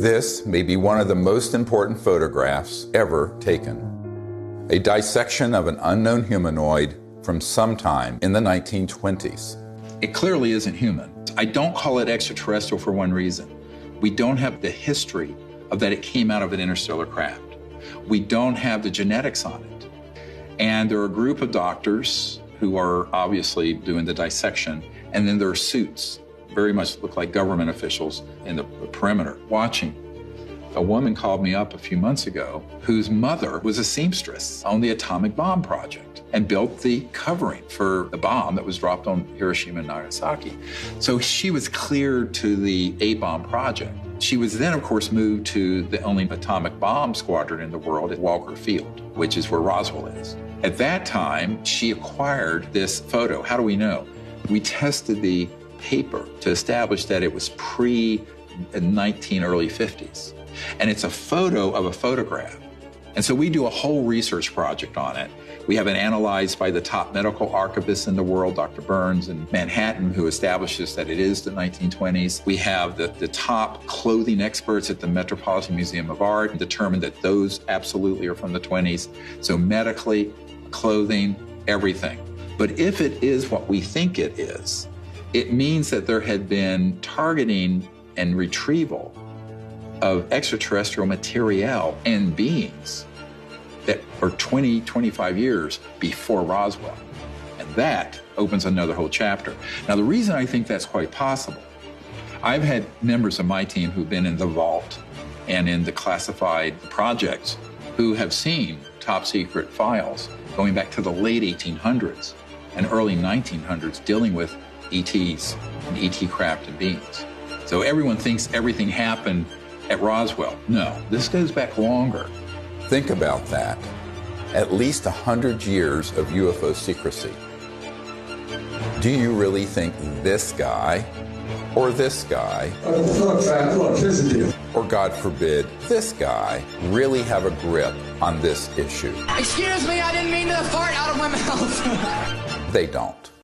This may be one of the most important photographs ever taken. A dissection of an unknown humanoid from sometime in the 1920s. It clearly isn't human. I don't call it extraterrestrial for one reason. We don't have the history of that it came out of an interstellar craft. We don't have the genetics on it. And there are a group of doctors who are obviously doing the dissection, and then there are suits, very much look like government officials in the perimeter, watching. A woman called me up a few months ago whose mother was a seamstress on the atomic bomb project and built the covering for the bomb that was dropped on Hiroshima and Nagasaki. So she was cleared to the A-bomb project. She was then, of course, moved to the only atomic bomb squadron in the world at Walker Field, which is where Roswell is. At that time, she acquired this photo. How do we know? We tested the paper to establish that it was early 50s. And it's a photo of a photograph. And so we do a whole research project on it. We have it analyzed by the top medical archivists in the world, Dr. Burns in Manhattan, who establishes that it is the 1920s. We have the top clothing experts at the Metropolitan Museum of Art determined that those absolutely are from the 20s. So medically, clothing, everything. But if it is what we think it is, it means that there had been targeting and retrieval of extraterrestrial material and beings that are 20, 25 years before Roswell. And that opens another whole chapter. Now, the reason I think that's quite possible, I've had members of my team who've been in the vault and in the classified projects who have seen top secret files going back to the late 1800s and early 1900s dealing with ETs and ET craft and beings. So everyone thinks everything happened at Roswell. No, this goes back longer. Think about that. At least 100 years of UFO secrecy. Do you really think this guy, or this guy, or God forbid, this guy, really have a grip on this issue? Excuse me, I didn't mean to fart out of my mouth. They don't.